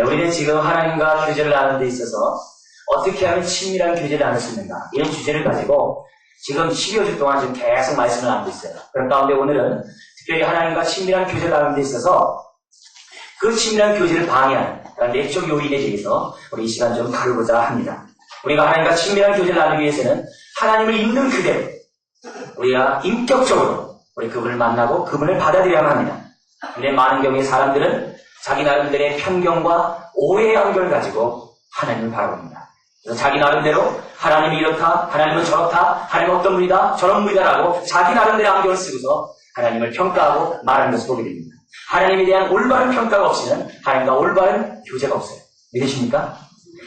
우리는 지금 하나님과 교제를 나누는 데 있어서 어떻게 하면 친밀한 교제를 나눌 수 있는가, 이런 주제를 가지고 지금 12여 주 동안 지금 계속 말씀을 나누고 있어요. 그런 가운데 오늘은 특별히 하나님과 친밀한 교제를 나누는 데 있어서 그 친밀한 교제를 방해하는 내적 요인에 대해서 우리 이 시간 좀 다루고자 합니다. 우리가 하나님과 친밀한 교제를 나누기 위해서는 하나님을 있는 그대로 우리가 인격적으로 우리 그분을 만나고 그분을 받아들여야만 합니다. 근데 많은 경우에 사람들은 자기 나름대로의 편견과 오해의 안경을 가지고 하나님을 바라봅니다. 그래서 자기 나름대로 하나님이 이렇다, 하나님은 저렇다, 하나님은 어떤 분이다, 저런 분이다라고 자기 나름대로 안경을 쓰고서 하나님을 평가하고 말하는 것을 보게 됩니다. 하나님에 대한 올바른 평가가 없이는 하나님과 올바른 교제가 없어요. 믿으십니까?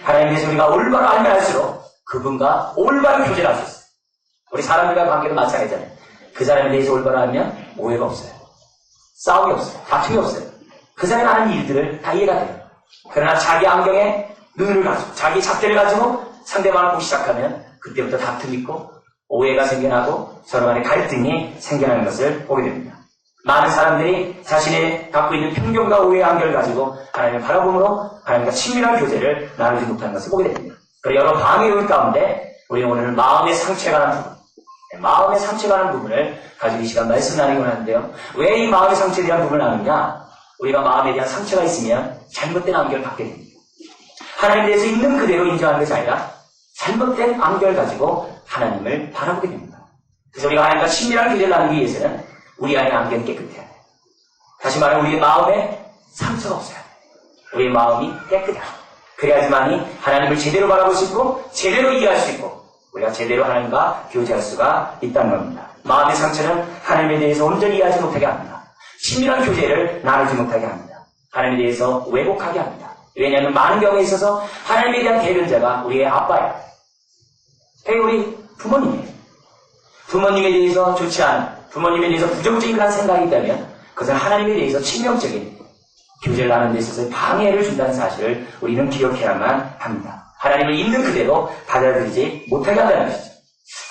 하나님에 대해서 우리가 올바로 알면 알수록 그분과 올바른 교제를 할 수 있어요. 우리 사람들과 관계도 마찬가지잖아요. 그 사람에 대해서 올바로 알면 오해가 없어요. 싸움이 없어요. 다툼이 없어요. 그 사람이 하는 일들을 다 이해가 돼요. 그러나 자기 안경에 눈을 가지고 자기 잣대를 가지고 상대방을 보기 시작하면 그때부터 다툼이 있고 오해가 생겨나고 서로 간의 갈등이 생겨나는 것을 보게 됩니다. 많은 사람들이 자신의 갖고 있는 편견과 오해의 안경을 가지고 하나님을 바라봄으로 하나님과 친밀한 교제를 나누지 못하는 것을 보게 됩니다. 그리고 여러 방해 요인 가운데 우리는 오늘 마음의 상처에 관한 부분, 마음의 상처에 관한 부분을 가지고 이 시간 말씀 나누기 원하는데요. 왜 이 마음의 상처에 대한 부분을 나누냐? 우리가 마음에 대한 상처가 있으면 잘못된 안경을 갖게 됩니다. 하나님에 대해서 있는 그대로 인정하는 것이 아니라 잘못된 안경을 가지고 하나님을 바라보게 됩니다. 그래서 우리가 하나님과 친밀한 교제를 나누기 위해서는 우리 안의 안경이 깨끗해야 돼요. 다시 말하면 우리의 마음에 상처가 없어야 돼요. 우리의 마음이 깨끗해야 돼요. 그래야지만이 하나님을 제대로 바라볼 수 있고 제대로 이해할 수 있고 우리가 제대로 하나님과 교제할 수가 있다는 겁니다. 마음의 상처는 하나님에 대해서 온전히 이해하지 못하게 합니다. 친밀한 교제를 나누지 못하게 합니다. 하나님에 대해서 왜곡하게 합니다. 왜냐하면 많은 경우에 있어서 하나님에 대한 대변자가 우리의 아빠예요. 우리 부모님이에요. 부모님에 대해서 좋지 않은, 부모님에 대해서 부정적인 그런 생각이 있다면 그것은 하나님에 대해서 치명적인 교제를 나누는 데 있어서 방해를 준다는 사실을 우리는 기억해야만 합니다. 하나님을 있는 그대로 받아들이지 못하게 한다는 것이죠.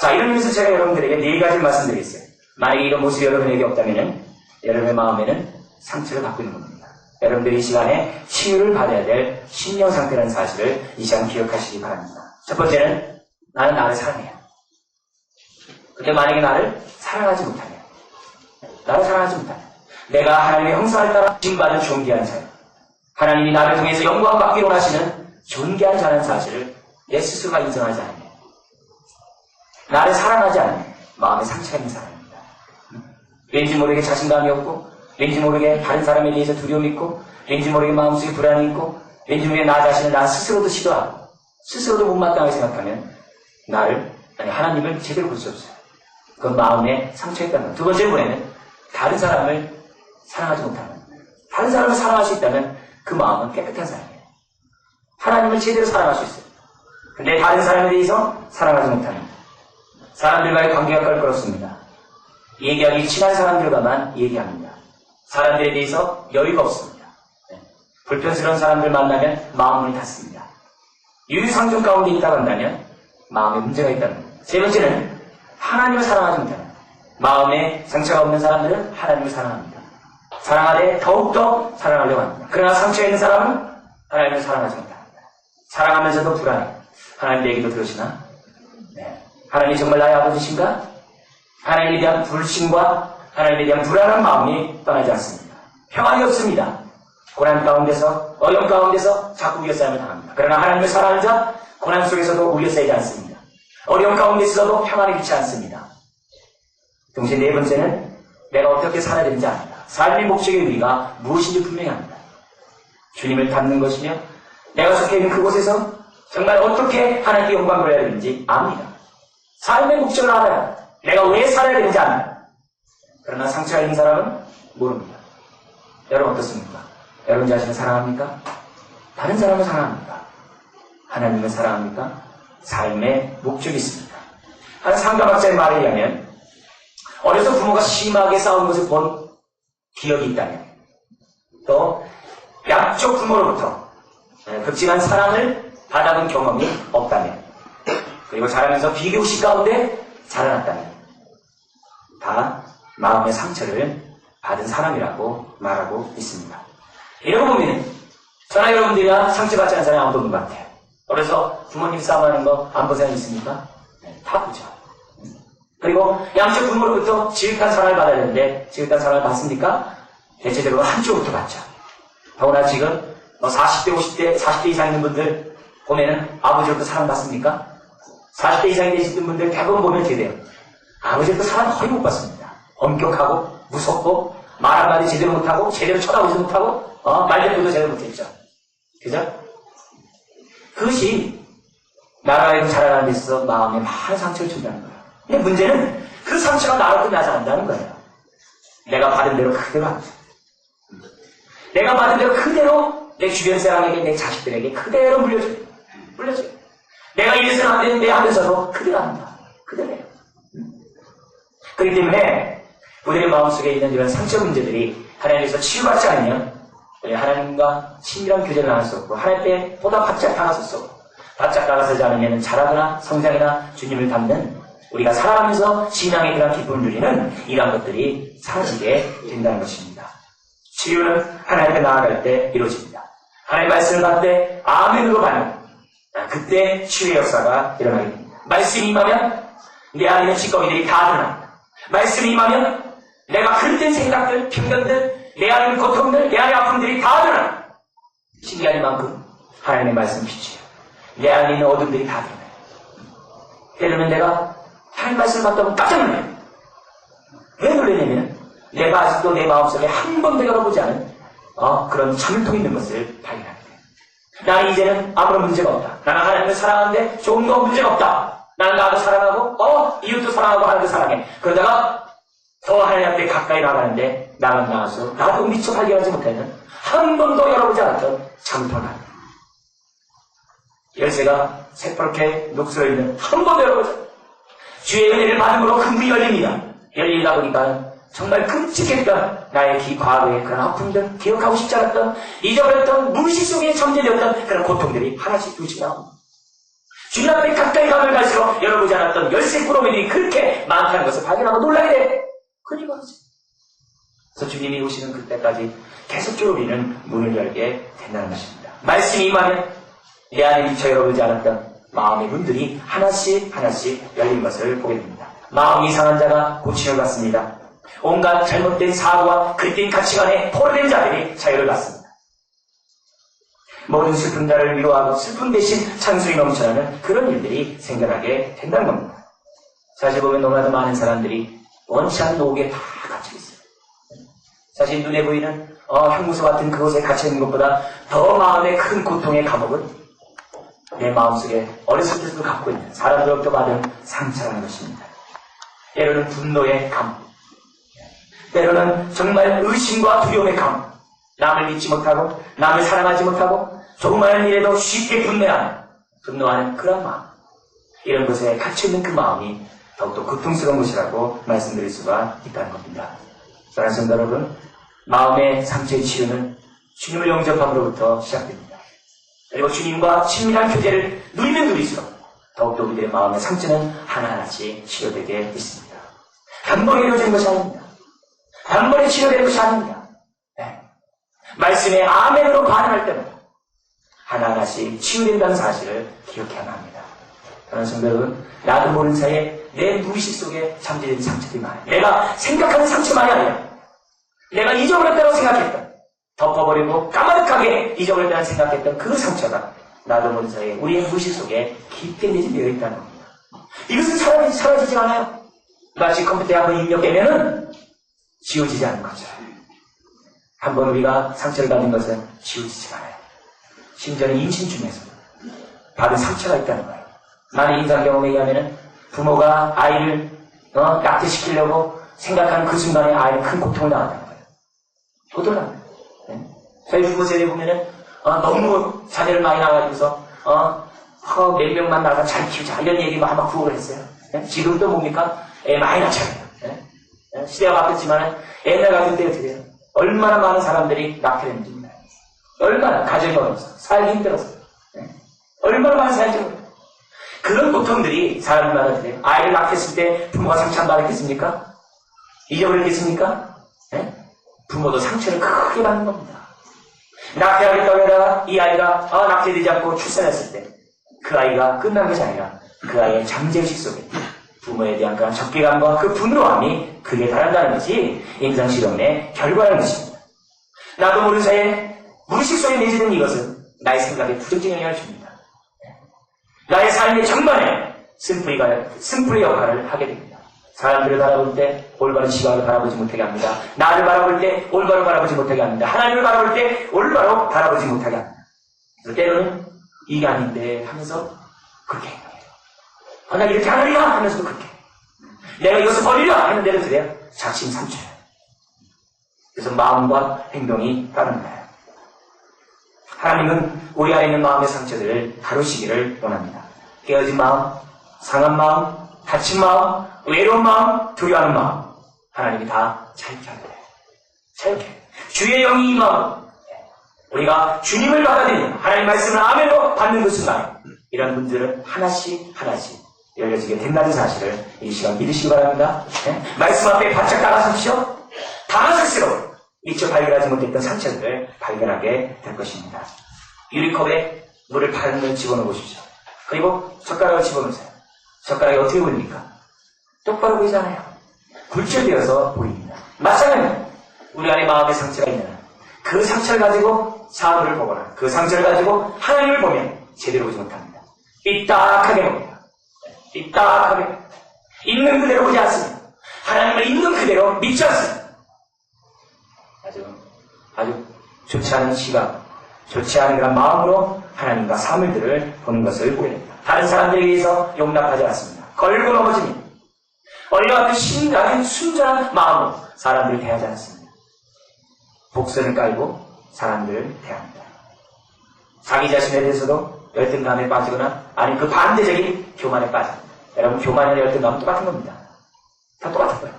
자, 이런 의미에서 제가 여러분들에게 4가지를 말씀드리겠어요. 만약에 이런 모습이 여러분에게 없다면 여러분의 마음에는 상처를 갖고 있는 겁니다. 여러분들이 이 시간에 치유를 받아야 될 심령 상태라는 사실을 이 시간 기억하시기 바랍니다. 첫 번째는 나는 나를 사랑해요. 근데 만약에 나를 사랑하지 못하면, 내가 하나님의 형상을 따라 지음받은 존귀한 자예요. 하나님이 나를 통해서 영광 받기로 하시는 존귀한 자라는 사실을 내 스스로가 인정하지 않으면, 나를 사랑하지 않으면 마음에 상처가 있는 사람입니다. 왠지 모르게 자신감이 없고, 왠지 모르게 다른 사람에 대해서 두려움이 있고, 왠지 모르게 마음속에 불안이 있고, 왠지 모르게 나 자신을 나 스스로도 싫어하고, 스스로도 못마땅하게 생각하면 하나님을 제대로 볼 수 없어요. 그건 마음에 상처가 있다는 거예요. 두 번째 분에는 다른 사람을 사랑하지 못하면, 다른 사람을 사랑할 수 있다면 그 마음은 깨끗한 사람이에요. 하나님을 제대로 사랑할 수 있어요. 근데 다른 사람에 대해서 사랑하지 못하면 사람들과의 관계가 껄끄럽습니다. 얘기하기 친한 사람들과만 얘기합니다. 사람들에 대해서 여유가 없습니다. 불편스러운 사람들 만나면 마음문이 닫습니다. 유유상종 가운데 있다고 한다면 마음에 문제가 있다는 겁니다. 세 번째는 하나님을 사랑하지 못하는, 마음에 상처가 없는 사람들은 하나님을 사랑합니다. 사랑하되 더욱더 사랑하려고 합니다. 그러나 상처가 있는 사람은 하나님을 사랑하지 못합니다. 사랑하면서도 불안해. 하나님 내 얘기도 들으시나? 하나님이 정말 나의 아버지신가? 하나님에 대한 불신과 하나님에 대한 불안한 마음이 떠나지 않습니다. 평안이 없습니다. 고난 가운데서, 어려움 가운데서 자꾸 우겨싸임을 당합니다. 그러나 하나님을 사랑하는 자, 고난 속에서도 우겨싸이지 않습니다. 어려움 가운데 있어도 평안이 있지 않습니다. 동시에 네 번째는 내가 어떻게 살아야 되는지 압니다. 삶의 목적의 의미가 무엇인지 분명히 합니다. 주님을 닮는 것이며 내가 속해 있는 그곳에서 정말 어떻게 하나님께 영광 돌려야 되는지 압니다. 삶의 목적을 알아야, 내가 왜 살아야 되는지 압니다. 그러나 상처가 있는 사람은 모릅니다. 여러분 어떻습니까? 여러분 자신을 사랑합니까? 다른 사람을 사랑합니까? 하나님을 사랑합니까? 삶의 목적이 있습니다. 한 상가박사의 말에 의하면 어려서 부모가 심하게 싸우는 것을 본 기억이 있다면, 또 양쪽 부모로부터 극진한 사랑을 받아본 경험이 없다면, 그리고 자라면서 비교식 가운데 자라났다면 다 마음의 상처를 받은 사람이라고 말하고 있습니다. 이러고 보면 저나 여러분들이나 상처받지 않은 사람이 아무도 없는 것 같아요. 그래서 부모님 싸움하는 거 안 본 사람 있습니까? 네, 다 보죠. 그리고 양쪽 부모로부터 지극한 사랑을 받아야 되는데 지극한 사랑을 받습니까? 대체적으로 한쪽부터 받죠. 더구나 지금 40대, 50대, 40대 이상 있는 분들 보면은 아버지로부터 사랑받습니까? 40대 이상이 되신 분들 대부분 보면 어떻게 돼요? 아버지로부터 사랑 거의 못 받습니다. 엄격하고 무섭고 말 한마디 제대로 못하고 제대로 쳐다보지도 못하고 말대꾸도 제대로 못했죠. 그죠? 그것이 나라에서 자라가는 데 있어서 마음에 많은 상처를 준다는 거예요. 근데 문제는 그 상처가 나로 끝나지 않는다는 거예요. 내가 받은 대로 그대로 합니다. 내가 받은 대로 그대로 내 주변 사람에게, 내 자식들에게 그대로 물려줘요. 물려줘요. 내가 이래서는 안 되는데 하면서도 그대로 합니다. 그대로 해요. 그렇기 때문에 우리의 마음속에 있는 이런 상처 문제들이 하나님께서 치유받지 않으면 우리 하나님과 친밀한 교제를 나눌 수 없고 하나님께 보다 바짝 다가설 수 없고 바짝 다가서지 않으면 자라거나 성장이나 주님을 닮는 우리가 살아가면서 신앙의 그런 기쁨을 누리는 이러한 것들이 사라지게 된다는 것입니다. 치유는 하나님께 나아갈 때 이루어집니다. 하나님의 말씀을 받을 때 아멘으로 받는 그때 치유의 역사가 일어나게 됩니다. 말씀이 임하면 내 안에 있는 찌꺼기들이 다 드러납니다. 말씀이 임하면 내가 그릇된 생각들, 편견들, 내 안에 있는 고통들, 내 안의 아픔들이 다 드러납니다. 신기한 만큼 하나님의 말씀 빛이에요. 내 안에 있는 어둠들이 다 드러나요. 때로는 내가 하나님 말씀을 받다 보면 깜짝 놀라요. 왜 놀라냐면 내가 아직도 내 마음속에 한 번도 열어보지 않은 그런 참을통 있는 것을 발견하게 돼요. 나는 이제는 아무런 문제가 없다. 나는 하나님을 사랑하는데 조금 더 문제가 없다. 나는 나도 사랑하고 이웃도 사랑하고 하나님도 사랑해. 그러다가 더 하나님 앞에 가까이 나가는데 나가서 나도 미처 발견하지 못하는 한 번도 열어보지 않았던 참을통을 합니다. 열쇠가 새빨갛게 녹슬어 있는 한 번도 열어보지 않았다. 주의 은혜를 받음으로 그 문이 열립니다. 열리다 보니까 정말 끔찍했던 나의 과거의 그런 아픔들, 기억하고 싶지 않았던, 잊어버렸던, 무의식 속에 잠재되었던 그런 고통들이 하나씩 둘씩 나옵니다. 주님 앞에 가까이 가면 갈수록 열어보지 않았던 열쇠 꾸러미들이 그렇게 많다는 것을 발견하고 놀라게 돼. 그리고 하죠. 그래서 주님이 오시는 그때까지 계속적으로 우리는 문을 열게 된다는 것입니다. 말씀이 임하면 내 안에 미처 열어보지 않았던 마음의 문들이 하나씩 열린 것을 보게 됩니다. 마음이 상한 자가 고침을 받습니다. 온갖 잘못된 사고와 그릇된 가치관에 포로된 자들이 자유를 받습니다. 모든 슬픈 자를 위로하고 슬픔 대신 찬송이 넘쳐나는 그런 일들이 생겨나게 된다는 겁니다. 사실 보면 너무나도 많은 사람들이 원치 않는 옥에 다 갇혀 있어요. 사실 눈에 보이는 형무소 같은 그곳에 갇혀 있는 것보다 더 마음의 큰 고통의 감옥은 내 마음속에 어렸을 때부터 갖고 있는 사람들로부터 받은 상처라는 것입니다. 때로는 분노의 감옥, 때로는 정말 의심과 두려움의 감옥, 남을 믿지 못하고 남을 사랑하지 못하고 조그마한 일에도 쉽게 분노하는 그런 마음, 이런 것에 갇혀있는 그 마음이 더욱더 고통스러운 것이라고 말씀드릴 수가 있다는 겁니다. 사랑하는 성도 여러분, 마음의 상처의 치유는 주님을 영접함으로부터 시작됩니다. 그리고 주님과 친밀한 교제를 누리면 누릴수록 더욱더 우리들의 마음의 상처는 하나하나씩 치료되게 있습니다. 단번에 이루어지는 것이 아닙니다. 단번에 치료되는 것이 아닙니다. 네. 말씀에 아멘으로 반응할 때마다 하나하나씩 치유된다는 사실을 기억해야 합니다. 그런 성도 여러분, 나도 모르는 사이에 내 무의식 속에 잠재된 상처들이 많아요. 내가 생각하는 상처만이 아니라 내가 잊어버렸다고 생각했던, 덮어버리고 까마득하게 잊어버렸다고 생각했던 그 상처가 나도 모르는 사이에 우리의 무의식 속에 깊게 내재되어 있다는 겁니다. 이것은 사라지지 않아요. 마치 컴퓨터에 한번 입력되면은 지워지지 않는 거죠. 한번 우리가 상처를 받은 것은 지워지지 않아요. 심지어는 임신 중에서 받은 상처가 있다는 거예요. 많은 인상 경험에 의하면은 부모가 아이를 낙태시키려고 생각하는 그 순간에 아이는 큰 고통을 당한다는 거예요. 고통을 당합니다. 네. 저희 부모 세대에 보면은 너무 자녀를 많이 낳아가지고서 몇 명만 낳아서 잘 키우자 이런 얘기 막 구호를 했어요. 네? 지금도 뭡니까? 애 많이 낳잖아요. 네? 네? 시대가 바뀌었지만 옛날 같은 때 어떻게 해요? 얼마나 많은 사람들이 낙태했는지 몰라요. 얼마나 가정이 어려워서 살기 힘들어서 네? 얼마나 많은 사람들이 그런 고통들이 사람들마다 어떻게 해요? 아이를 낳겠을 때 부모가 상처 안 받았겠습니까? 잊어버렸겠습니까? 네? 부모도 상처를 크게 받는 겁니다. 낙태하겠다고 하다가 이 아이가 낙태되지 않고 출산했을 때 그 아이가 끝난 것이 아니라 그 아이의 잠재의식 속에 부모에 대한 그런 적개감과 그 분노함이 극에 달한다는 것이 임상실험의 결과라는 것입니다. 나도 모르는 사이에 무의식 속에 내재된 이것은 나의 생각에 부정적인 영향을 줍니다. 나의 삶의 전반에 쓴뿌리 역할을 하게 됩니다. 사람들을 바라볼 때 올바른 시각을 바라보지 못하게 합니다. 나를 바라볼 때 올바로 바라보지 못하게 합니다. 하나님을 바라볼 때 올바로 바라보지 못하게 합니다. 그래서 때로는 이게 아닌데 하면서 그렇게 행동해요. 나 이렇게 하느냐 하면서도 그렇게 내가 이것을 버리려 하는데도 그래요. 작심삼초예요. 그래서 마음과 행동이 다른 거예요. 하나님은 우리 안에 있는 마음의 상처들을 다루시기를 원합니다. 깨어진 마음, 상한 마음, 다친 마음, 외로운 마음, 두려워하는 마음 하나님이 다 자유케 하는 거예요. 자유케. 주의 영이 이 마음 우리가 주님을 받아들이는 하나님 말씀을 아멘으로 받는 그 순간 이런 분들은 하나씩 열려지게 된다는 사실을 이 시간 믿으시기 바랍니다. 네? 말씀 앞에 바짝 따라서십시오. 당황스러워 미처 발견하지 못했던 상처들을 발견하게 될 것입니다. 유리컵에 물을 반을 집어넣어 보십시오. 그리고 젓가락을 집어넣으세요. 젓가락이 어떻게 보입니까? 똑바로 보이잖아요. 굴절되어서 보입니다. 마찬가지로 우리 안에 마음의 상처가 있는 그 상처를 가지고 사물을 보거나 그 상처를 가지고 하나님을 보면 제대로 보지 못합니다. 삐딱하게 봅니다. 삐딱하게 봅니다. 있는 그대로 보지 않습니다. 하나님을 있는 그대로 믿지 않습니다. 아주 좋지 않은 시각, 좋지 않은 그런 마음으로 하나님과 사물들을 보는 것을 보게 됩니다. 다른 사람들에 의해서 용납하지 않습니다. 걸고 넘어집니다. 어린이와 같은 신랄한 순전한 마음으로 사람들을 대하지 않습니다. 복선을 깔고 사람들을 대합니다. 자기 자신에 대해서도 열등감에 빠지거나 아니면 그 반대적인 교만에 빠집니다. 여러분 교만이나 열등감은 똑같은 겁니다. 다 똑같은 거예요.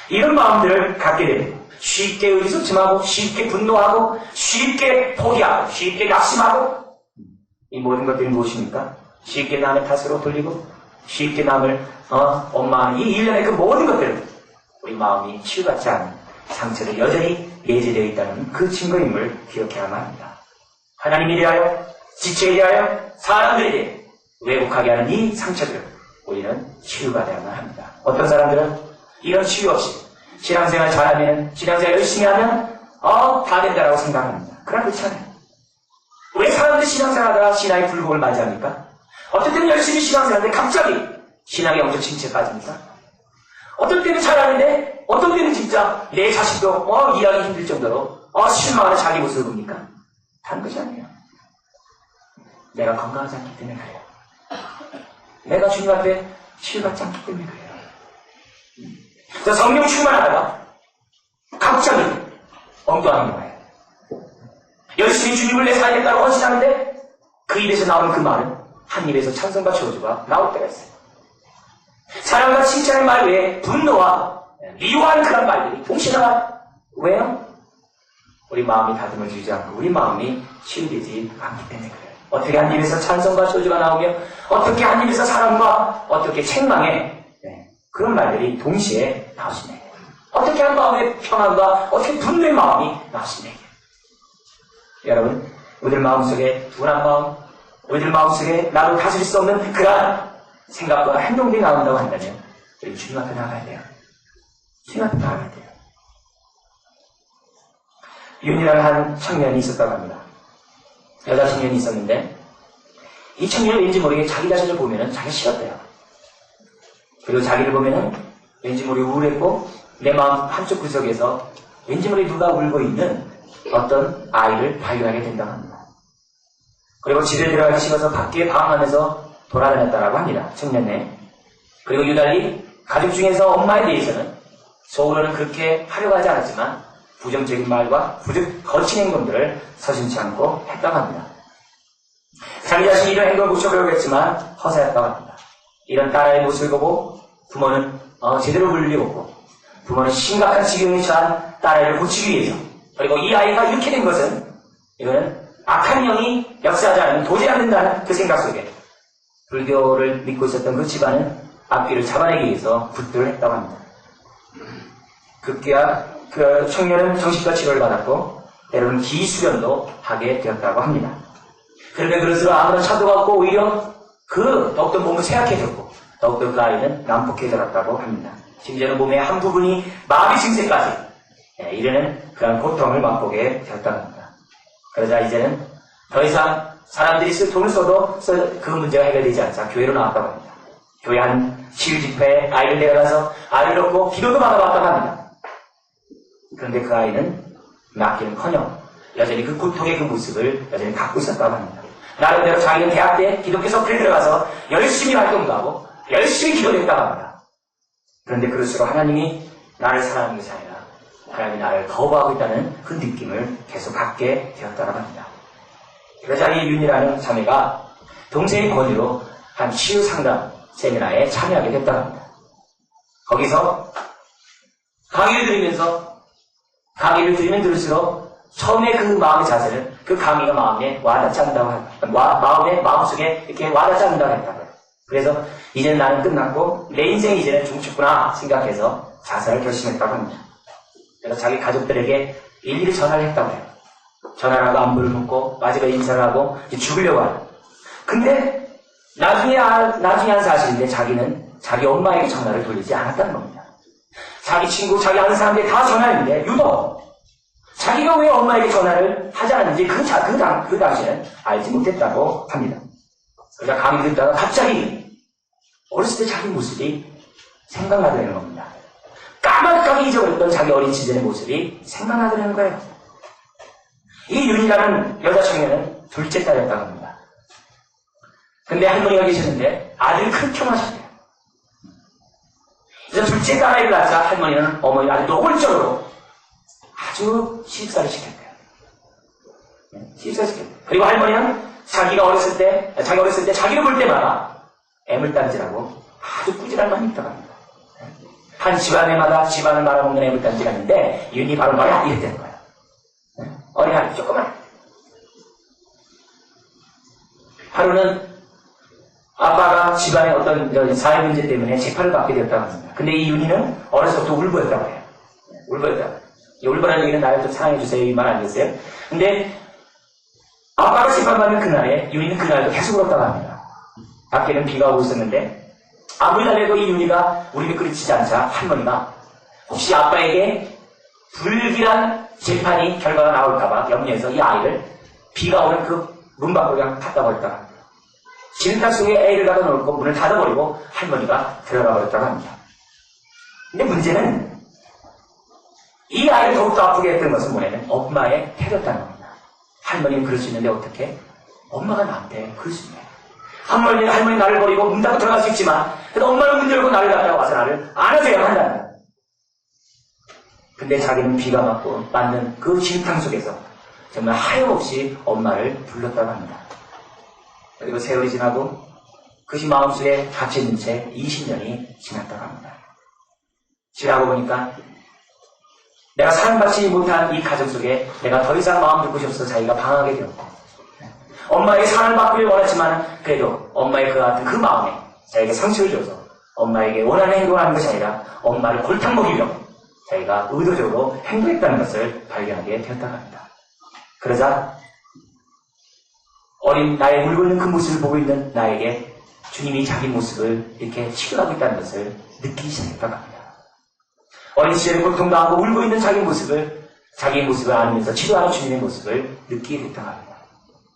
이런 마음들을 갖게 됩니다. 쉽게 의기소침하고 쉽게 분노하고 쉽게 포기하고 쉽게 낙심하고 이 모든 것들이 무엇입니까? 쉽게 남의 탓으로 돌리고 쉽게 남을 엄마 이 일련의 그 모든 것들을 우리 마음이 치유받지 않은 상처를 여전히 내재되어 있다는 그 증거임을 기억해야만 합니다. 하나님에 대하여 지체에 대하여 사람들에 대해 왜곡하게 하는 이 상처들을 우리는 치유받아야만 합니다. 어떤 사람들은 이런 치유 없이 신앙생활 잘하면 신앙생활 열심히 하면 다 된다라고 생각합니다. 그러나 그렇지 않아요. 왜 사람들이 신앙생활 하다가 신앙의 굴곡을 맞이합니까? 어떨 때는 열심히 신앙생활하는데 갑자기 신앙의 영적 침체에 빠집니까? 어떨 때는 잘하는데 어떤 때는 진짜 내 자신도 이해하기 힘들 정도로 실망하는 자기 모습을 봅니까? 다른 것이 아니에요. 내가 건강하지 않기 때문에 그래요. 내가 주님 앞에 치유받지 않기 때문에 그래요. 성령 충만하다가 갑자기 엉뚱한 거예요. 열심히 주님을 내 삶에 따라 헌신하는데 그 입에서 나오는 그 말은 한 입에서 찬송과 저주가 나올 때가 있어요. 사랑과 칭찬의 말 외에 분노와 미워하는 그런 말들이 동시에 나와요. 왜요? 우리 마음이 다듬어 주지 않고 우리 마음이 치유되지 않기 때문에 그래요. 어떻게 한 입에서 찬송과 저주가 나오며 어떻게 한 입에서 사랑과 어떻게 책망의 그런 말들이 동시에 나오시네. 어떻게 한 마음의 평안과 어떻게 분노의 마음이 나오시네. 여러분, 우리들 마음속에 둔한 마음, 우리들 마음속에 나도 다스릴 수 없는 그러한 생각과 행동들이 나온다고 한다면 우리 주님 앞에 나가야 돼요. 주님 앞에 나가야 돼요. 윤이라는 한 청년이 있었다고 합니다. 여자 청년이 있었는데 이 청년은 왠지 모르게 자기 자신을 보면은 자기가 싫었대요. 그리고 자기를 보면은 왠지 모르게 우울했고 내 마음 한쪽 구석에서 왠지 모르게 누가 울고 있는 어떤 아이를 발견하게 된다고 합니다. 그리고 집에 들어가기 싫어서 밖에 방황하면서 돌아다녔다라고 합니다. 청년에. 그리고 유달리 가족 중에서 엄마에 대해서는 속으로는 그렇게 하려고 하지 않았지만 부정적인 말과 거친 행동들을 서슴지 않고 했다고 합니다. 자기 자신이 이런 행동을 고쳐보려고 했지만 허사였다고 합니다. 이런 딸아이의 모습을 보고 부모는 제대로 물리고 부모는 심각한 지경에 처한 딸아이를 고치기 위해서 그리고 이 아이가 이렇게 된 것은 이거는 악한 영이 역사하지 않으면 도저히 안 된다는 그 생각 속에 불교를 믿고 있었던 그 집안은 앞뒤를 잡아내기 위해서 굿도를 했다고 합니다. 급기야 그 청년은 정신과 치료를 받았고 때로는 기수련도 하게 되었다고 합니다. 그런데 그럴수록 아무런 차도가 없고 오히려 더욱더 몸은 쇠약해졌고 더욱더 그 아이는 난폭해졌다고 합니다. 심지어는 몸의 한 부분이 마비 증세까지 이르는 그런 고통을 맛보게 되었다고 합니다. 그러자 이제는 더 이상 사람들이 돈을 써도 그 문제가 해결되지 않자 교회로 나왔다고 합니다. 교회 한 시일 집회에 아이를 데려가서 아이를 얻고 기도도 받아봤다고 합니다. 그런데 그 아이는 낫기는커녕 여전히 그 고통의 그 모습을 여전히 갖고 있었다고 합니다. 나름대로 자기는 대학 때 기독교 서클에 들어가서 열심히 활동도 하고 열심히 기도도 했다고 합니다. 그런데 그럴수록 하나님이 나를 사랑하는 것이 아니라 하나님이 나를 거부하고 있다는 그 느낌을 계속 갖게 되었다고 합니다. 그러자 이 윤이라는 자매가 동생의 권유로 한 치유 상담 세미나에 참여하게 됐다고 합니다. 거기서 강의를 들으면 들을수록 처음에 그 마음의 자세는 그 강의가 마음에 와닿지 않는다고 합니다. 마음속에 이렇게 와닿지 않는다고 했다고요. 그래서 이제는 나는 끝났고 내 인생이 이제는 종쳤구나 생각해서 자살을 결심했다고 합니다. 그래서 자기 가족들에게 일일이 전화를 했다고 해요. 전화를 하고 안부를 묻고 마지막에 인사를 하고 이제 죽으려고 하요. 근데 나중에 한 사실인데 자기는 자기 엄마에게 전화를 돌리지 않았다는 겁니다. 자기 친구, 자기 아는 사람들이 다 전화했는데 유독 자기가 왜 엄마에게 전화를 하지 않았는지 그 당시에는 알지 못했다고 합니다. 그러자 강의 듣다가 갑자기 어렸을 때 자기 모습이 생각나더라는 겁니다. 까맣게 잊어버렸던 자기 어린 시절의 모습이 생각나더라는 거예요. 이 윤이라는 여자 청년은 둘째 딸이었다고 합니다. 근데 할머니가 계셨는데 아들이 그렇게 많으셨대요. 그래서 둘째 딸아이를 낳자 할머니는 어머니 아주 노골적으로 아주 시집살이 시켰대요. 시집살이 시켰대요. 그리고 할머니는 자기 어렸을 때 자기를 볼 때마다 애물단지라고 아주 꾸지람만 있다고 합니다. 한 집안에마다 집안을 말아먹는 애물단지가 있는데 윤이 바로 너야 이랬다는 거예요. 어린아이 조그만. 하루는 아빠가 집안의 어떤 사회 문제 때문에 재판을 받게 되었다고 합니다. 근데 이 윤희는 어렸을 때부터 울보였다고 해요. 울보였다고. 이 울보라는 얘기는 나를 좀 사랑해주세요. 이 말 아니겠어요? 근데 아빠가 재판받는 그날에 윤희는 그날도 계속 울었다고 합니다. 밖에는 비가 오고 있었는데 아무리 달래도 이 윤희가 울음이 끊이지 않자 할머니가 혹시 아빠에게 불길한 재판이 결과가 나올까봐 염려해서 이 아이를 비가 오는 그 문 밖으로 그냥 갖다 버렸다고 합니다. 진흙탕 속에 애를 갖다 놓고 문을 닫아버리고 할머니가 들어가 버렸다고 합니다. 근데 문제는 이 아이를 더욱더 아프게 했던 것은 뭐냐면 엄마의 태도였다는 겁니다. 할머니는 그럴 수 있는데 어떻게? 엄마가 나한테 그럴 수 있네. 할머니 나를 버리고 문 닫고 들어갈 수 있지만 그래도 엄마는 문 열고 나를 갖다가 와서 나를 안아줘야 한다는 거예요. 근데 자기는 비가 맞는 그 진흙탕 속에서 정말 하염없이 엄마를 불렀다고 합니다. 그리고 세월이 지나고 그것이 마음속에 갇혀있는 채 20년이 지났다고 합니다. 지나고 보니까 내가 사랑받지 못한 이 가정 속에 내가 더 이상 마음 둘 곳이 없어서 자기가 방황하게 되었고 엄마에게 사랑을 받기를 원했지만 그래도 엄마의 그 같은 그 마음에 자기에게 상처를 줘서 엄마에게 원하는 행동을 하는 것이 아니라 엄마를 골탕 먹이려 자기가 의도적으로 행동했다는 것을 발견하게 되었다고 합니다. 그러자 어린 나의 울고 있는 그 모습을 보고 있는 나에게 주님이 자기 모습을 이렇게 치료하고 있다는 것을 느끼기 시작했다고 합니다. 어린 시절에 고통당하고 울고 있는 자기의 모습을 안으면서 치료하는 주님의 모습을 느끼게 됐다고 합니다.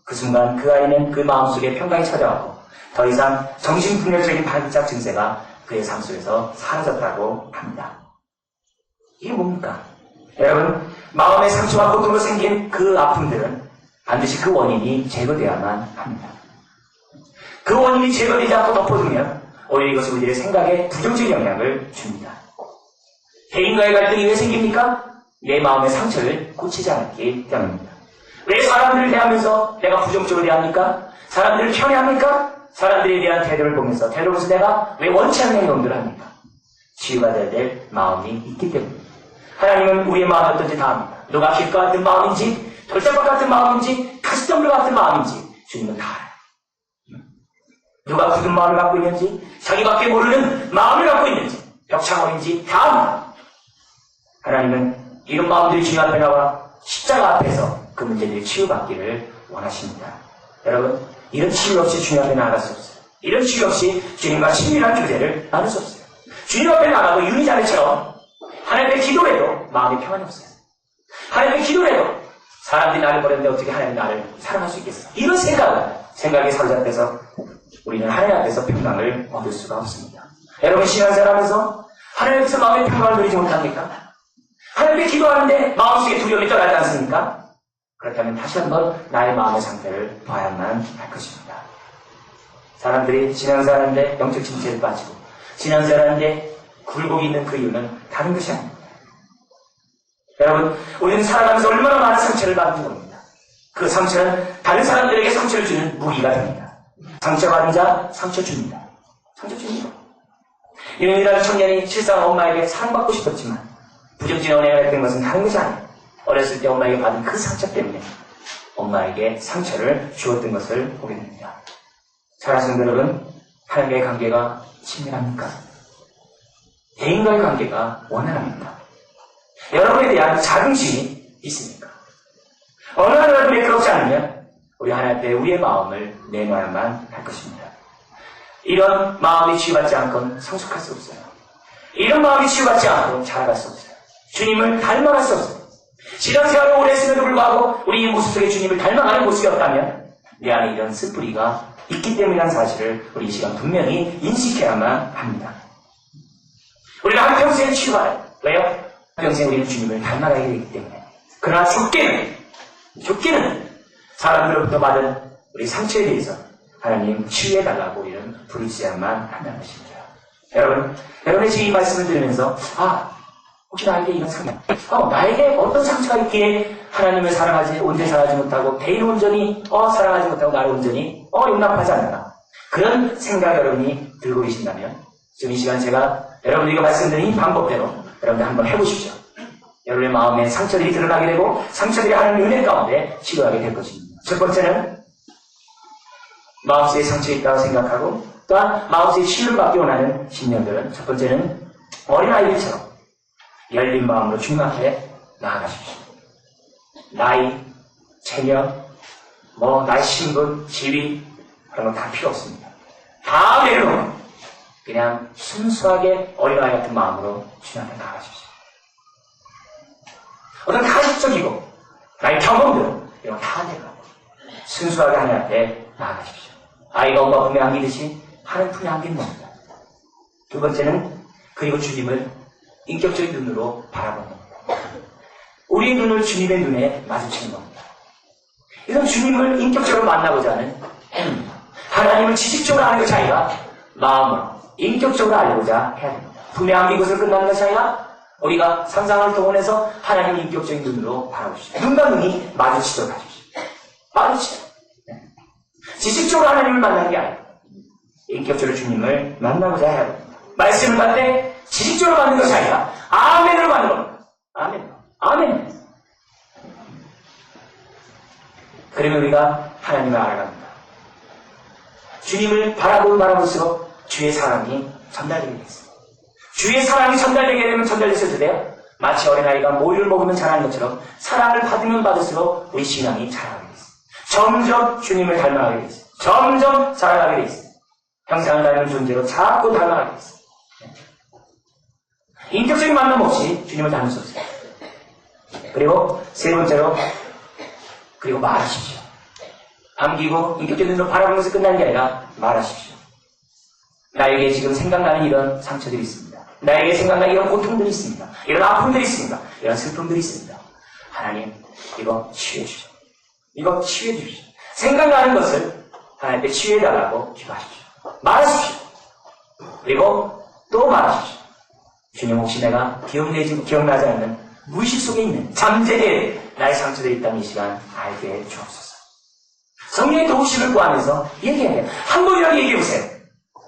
그 순간 그 아이는 그 마음속에 평강이 찾아왔고 더 이상 정신분열적인 반짝 증세가 그의 삶 속에서 사라졌다고 합니다. 이게 뭡니까? 여러분, 마음의 상처와 고통으로 생긴 그 아픔들은 반드시 그 원인이 제거되어야만 합니다. 그 원인이 제거되지 않고 덮어두면 오히려 이것은 우리의 생각에 부정적인 영향을 줍니다. 개인과의 갈등이 왜 생깁니까? 내 마음의 상처를 고치지 않았기 때문입니다. 왜 사람들을 대하면서 내가 부정적으로 대합니까? 사람들을 편애합니까? 사람들에 대한 태도를 보면서 내가 왜 원치 않는 행동들을 합니까? 치유가 될 마음이 있기 때문입니다. 하나님은 우리의 마음이 어떤지 다 압니다. 누가 길과 같은 마음인지 돌짝밭 같은 마음인지 가시덤불 같은 마음인지 주님은 다 알아요. 누가 굳은 마음을 갖고 있는지 자기밖에 모르는 마음을 갖고 있는지 벽창원인지 다 압니다. 하나님은 이런 마음들이 주님 앞에 나와 십자가 앞에서 그 문제들이 치유받기를 원하십니다. 여러분, 이런 치유 없이 주님 앞에 나아갈 수 없어요. 이런 치유 없이 주님과 친밀한 교제를 나눌 수 없어요. 주님 앞에 나가도 유리자매처럼 하나님의 기도해도 마음이 평안이 없어요. 하나님의 기도해도 사람들이 나를 버렸는데 어떻게 하나님이 나를 사랑할 수 있겠어? 이런 생각에 사로잡혀서 우리는 하나님 앞에서 평강을 얻을 수가 없습니다. 여러분, 신앙생활하면서 하나님 앞에서 마음의 평강을 누리지 못합니까? 하나님께 기도하는데 마음속에 두려움이 떠나지 않습니까? 그렇다면 다시 한번 나의 마음의 상태를 봐야만 할 것입니다. 사람들이 신앙생활하는데 영적 침체에 빠지고 신앙생활하는데 굴곡이 있는 그 이유는 다른 것이 아닙니다. 여러분, 우리는 살아가면서 얼마나 많은 상처를 받는 겁니다. 그 상처는 다른 사람들에게 상처를 주는 무기가 됩니다. 상처받은 자 상처 줍니다. 상처 줍니다. 이민이라는 청년이 실상 엄마에게 사랑받고 싶었지만 부정적인 은혜가 했던 것은 다른 것이 아니에요. 어렸을 때 엄마에게 받은 그 상처 때문에 엄마에게 상처를 주었던 것을 보게 됩니다. 사랑하는 여러분, 하나님과의 관계가 친밀합니까? 대인과의 관계가 원활합니까? 여러분에 대한 자긍심이 있습니까? 어느 한 여러분이 그렇지 않으면 우리 하나님 앞에 우리의 마음을 내놔야만 할 것입니다. 이런 마음이 치유받지 않고는 성숙할 수 없어요. 이런 마음이 치유받지 않고 자라갈 수 없어요. 주님을 닮아갈 수 없어요. 신앙생활을 오래 했음에도 불구하고 우리 모습 속에 주님을 닮아가는 모습이 없다면 내 안에 이런 쓴뿌리가 있기 때문이라는 사실을 우리 이 시간 분명히 인식해야만 합니다. 우리가 한평생 치유받아요. 왜요? 한평생 우리는 주님을 닮아가야 되기 때문에. 그러나 좁게는 사람들로부터 받은 우리 상처에 대해서 하나님 치유해달라고 우리는 부르짖어야만 한다는 것입니다. 여러분의 지금 이 말씀을 들으면서 혹시 나에게 이런 상처, 나에게 어떤 상처가 있기에 하나님을 온전히 사랑하지 못하고 대인 온전히 사랑하지 못하고 나를 온전히 용납하지 않나, 그런 생각 여러분이 들고 계신다면 지금 이 시간 제가 여러분에게 말씀드린 이 방법대로 여러분들 한번 해보십시오. 여러분의 마음에 상처들이 드러나게 되고 상처들이 하나님의 은혜 가운데 치료하게 될 것입니다. 첫 번째는 마음속에 상처가 있다고 생각하고 또한 마음속에 치유를 받기 원하는 신령들은 첫 번째는 어린아이들처럼 열린 마음으로 주님 앞에 나아가십시오. 나이, 체력, 나의 신분, 지위 그런 건 다 필요 없습니다. 다 내려놓고 그냥 순수하게 어린아이 같은 마음으로 주님 앞에 나아가십시오. 어떤 가식적이고 나의 경험들 이런 거 다 내려놓고 순수하게 하나님 앞에 나아가십시오. 아이가 엄마 품에 안기듯이 하나님 품에 안기는 겁니다. 두 번째는 그리고 주님을 인격적인 눈으로 바라보는 겁니다. 우리의 눈을 주님의 눈에 마주치는 겁니다. 이건 주님을 인격적으로 만나고자 하는 행위입니다. 하나님을 지식적으로 아는 것이 아니라 마음으로 인격적으로 알고자 해야 됩니다. 품에 안긴 것을 끝나는 것이 아니라 우리가 상상을 동원해서 하나님을 인격적인 눈으로 바라보십시오. 눈과 눈이 마주치도록 하십시오. 마주치죠. 지식적으로 하나님을 만나는 게 아니라 인격적으로 주님을 만나고자 해야 됩니다. 말씀을 받을 때 지식적으로 받는 것이 아니라 아멘으로 받는 겁니다. 아멘. 그러면 우리가 하나님을 알아갑니다. 주님을 바라볼수록 주의 사랑이 전달되게 되겠습니다. 주의 사랑이 전달되게 되면 전달됐어도 돼요. 마치 어린아이가 모유를 먹으면 자라는 것처럼 사랑을 받으면 받을수록 우리 신앙이 자라게 되겠습니다. 점점 주님을 닮아가게 되겠습니다. 점점 자라가게 되겠습니다. 형상을 닮은 존재로 자꾸 닮아가게 되겠습니다. 인격적인 만남 없이 주님을 닮을 수 없어요. 그리고 세 번째로 그리고 말하십시오. 안기고 인격적인 눈으로 바라보는 것이 끝나는 게 아니라 말하십시오. 나에게 지금 생각나는 이런 상처들이 있습니다. 나에게 생각나는 이런 고통들이 있습니다. 이런 아픔들이 있습니다. 이런 슬픔들이 있습니다. 하나님, 이거 치유해 주십시오. 이거 치유해 주십시오. 생각나는 것을 하나님께 치유해달라고 기도하십시오. 말하십시오. 그리고 또 말하십시오. 주님, 혹시 내가 기억나지 않는 무의식 속에 있는 잠재된 나의 상처들이 있다면 이 시간 알게 주옵소서. 성령의 도우심을 구하면서 얘기해야 돼요. 한 번이라도 얘기해보세요.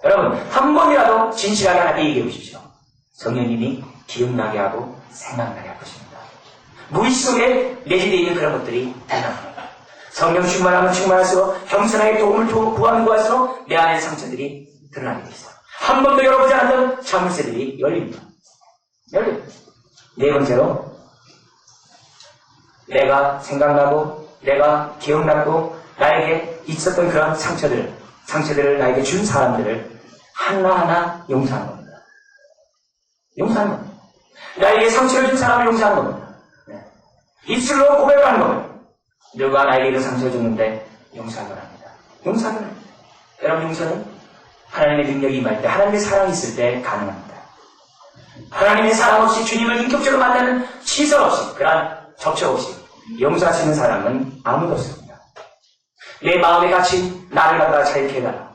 여러분, 한 번이라도 진실하게 하나님께 얘기해보십시오. 성령님이 기억나게 하고 생각나게 할 것입니다. 무의식 속에 내재되어 있는 그런 것들이 드러납니다. 성령 충만하면 충만할수록 겸손하게 도움을 구하는 것일수록 내 안의 상처들이 드러나게 되어 있어요. 한 번도 열어보지 않았던 자물쇠들이 열립니다. 네 번째로 내가 생각나고 내가 기억나고 나에게 있었던 그런 상처들을 나에게 준 사람들을 하나하나 용서하는 겁니다. 용서하는 겁니다. 나에게 상처를 준 사람을 용서하는 겁니다. 네. 입술로 고백하는 겁니다. 누가 나에게 이런 상처를 줬는데 용서하기 바랍니다. 용서하기 바랍니다. 여러분, 용서는 하나님의 능력이 임할 때, 하나님의 사랑이 있을 때 가능합니다. 하나님의 사랑 없이 주님을 인격적으로 만나는 시설 없이, 그러한 접촉 없이 용서할 수 있는 사람은 아무도 없습니다. 내 마음에 갇힌 나를 갖다가 자유케 해달라.